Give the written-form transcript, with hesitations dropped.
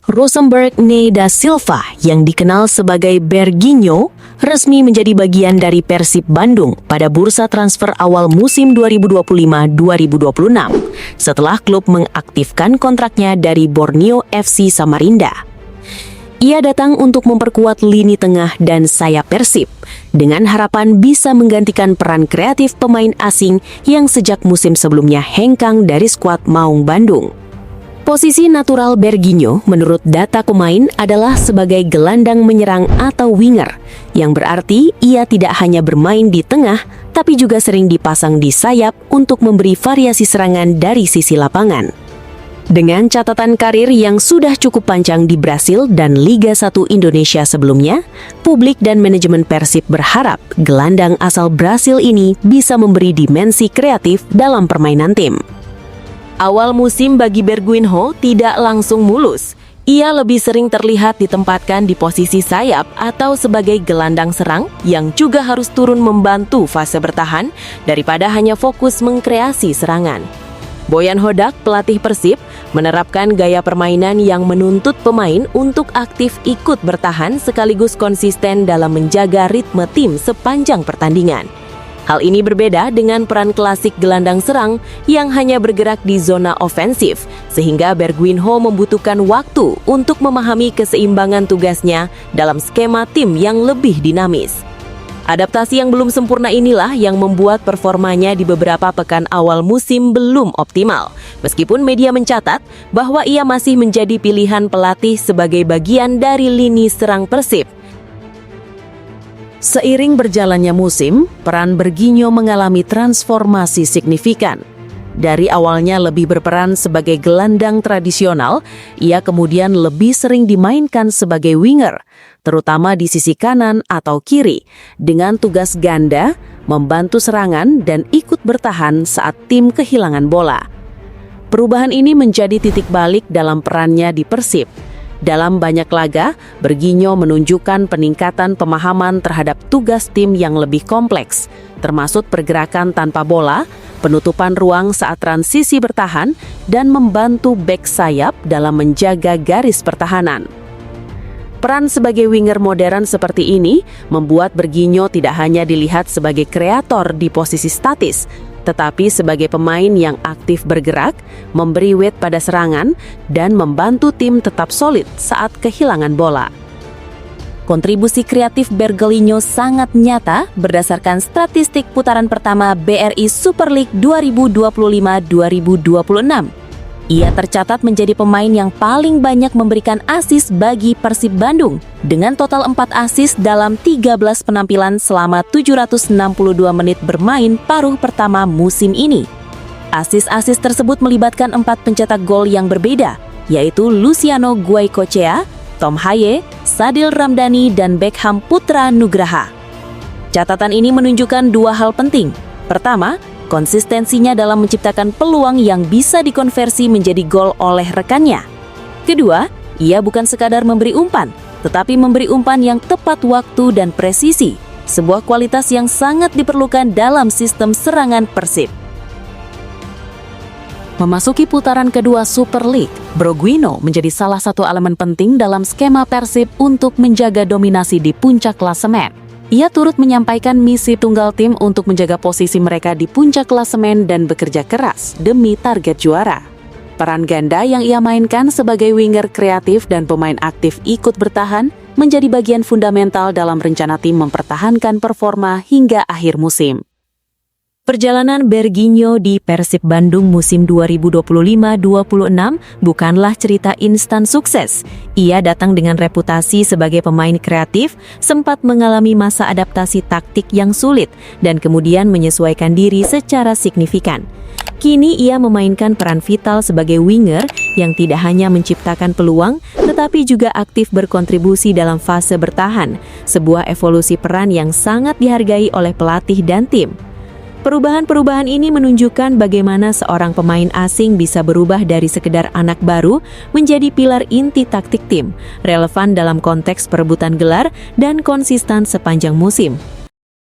Rosenberg da Silva yang dikenal sebagai Berginho resmi menjadi bagian dari Persib Bandung pada bursa transfer awal musim 2025-2026 setelah klub mengaktifkan kontraknya dari Borneo FC Samarinda. Ia datang untuk memperkuat lini tengah dan sayap Persib dengan harapan bisa menggantikan peran kreatif pemain asing yang sejak musim sebelumnya hengkang dari skuad Maung Bandung. Posisi natural Berginho menurut data pemain adalah sebagai gelandang menyerang atau winger, yang berarti ia tidak hanya bermain di tengah, tapi juga sering dipasang di sayap untuk memberi variasi serangan dari sisi lapangan. Dengan catatan karir yang sudah cukup panjang di Brasil dan Liga 1 Indonesia sebelumnya, publik dan manajemen Persib berharap gelandang asal Brasil ini bisa memberi dimensi kreatif dalam permainan tim. Awal musim bagi Berginho tidak langsung mulus. Ia lebih sering terlihat ditempatkan di posisi sayap atau sebagai gelandang serang yang juga harus turun membantu fase bertahan daripada hanya fokus mengkreasi serangan. Boyan Hodak, pelatih Persib, menerapkan gaya permainan yang menuntut pemain untuk aktif ikut bertahan sekaligus konsisten dalam menjaga ritme tim sepanjang pertandingan. Hal ini berbeda dengan peran klasik gelandang serang yang hanya bergerak di zona ofensif, sehingga Berginho membutuhkan waktu untuk memahami keseimbangan tugasnya dalam skema tim yang lebih dinamis. Adaptasi yang belum sempurna inilah yang membuat performanya di beberapa pekan awal musim belum optimal, meskipun media mencatat bahwa ia masih menjadi pilihan pelatih sebagai bagian dari lini serang Persib. Seiring berjalannya musim, peran Berginho mengalami transformasi signifikan. Dari awalnya lebih berperan sebagai gelandang tradisional, ia kemudian lebih sering dimainkan sebagai winger, terutama di sisi kanan atau kiri, dengan tugas ganda, membantu serangan, dan ikut bertahan saat tim kehilangan bola. Perubahan ini menjadi titik balik dalam perannya di Persib. Dalam banyak laga, Berginho menunjukkan peningkatan pemahaman terhadap tugas tim yang lebih kompleks, termasuk pergerakan tanpa bola, penutupan ruang saat transisi bertahan, dan membantu bek sayap dalam menjaga garis pertahanan. Peran sebagai winger modern seperti ini membuat Berginho tidak hanya dilihat sebagai kreator di posisi statis, tetapi sebagai pemain yang aktif bergerak, memberi weight pada serangan, dan membantu tim tetap solid saat kehilangan bola. Kontribusi kreatif Berginho sangat nyata berdasarkan statistik putaran pertama BRI Super League 2025-2026. Ia tercatat menjadi pemain yang paling banyak memberikan assist bagi Persib Bandung dengan total 4 assist dalam 13 penampilan selama 762 menit bermain paruh pertama musim ini. Assist-assist tersebut melibatkan 4 pencetak gol yang berbeda, yaitu Luciano Guaicochea, Tom Haye, Sadil Ramdhani, dan Beckham Putra Nugraha. Catatan ini menunjukkan 2 hal penting. Pertama, konsistensinya dalam menciptakan peluang yang bisa dikonversi menjadi gol oleh rekannya. Kedua, ia bukan sekadar memberi umpan, tetapi memberi umpan yang tepat waktu dan presisi, sebuah kualitas yang sangat diperlukan dalam sistem serangan Persib. Memasuki putaran kedua Super League, Berginho menjadi salah satu elemen penting dalam skema Persib untuk menjaga dominasi di puncak klasemen. Ia turut menyampaikan misi tunggal tim untuk menjaga posisi mereka di puncak klasemen dan bekerja keras demi target juara. Peran ganda yang ia mainkan sebagai winger kreatif dan pemain aktif ikut bertahan menjadi bagian fundamental dalam rencana tim mempertahankan performa hingga akhir musim. Perjalanan Berginho di Persib Bandung musim 2025-26 bukanlah cerita instan sukses. Ia datang dengan reputasi sebagai pemain kreatif, sempat mengalami masa adaptasi taktik yang sulit, dan kemudian menyesuaikan diri secara signifikan. Kini ia memainkan peran vital sebagai winger yang tidak hanya menciptakan peluang, tetapi juga aktif berkontribusi dalam fase bertahan, sebuah evolusi peran yang sangat dihargai oleh pelatih dan tim. Perubahan-perubahan ini menunjukkan bagaimana seorang pemain asing bisa berubah dari sekedar anak baru menjadi pilar inti taktik tim, relevan dalam konteks perebutan gelar dan konsisten sepanjang musim.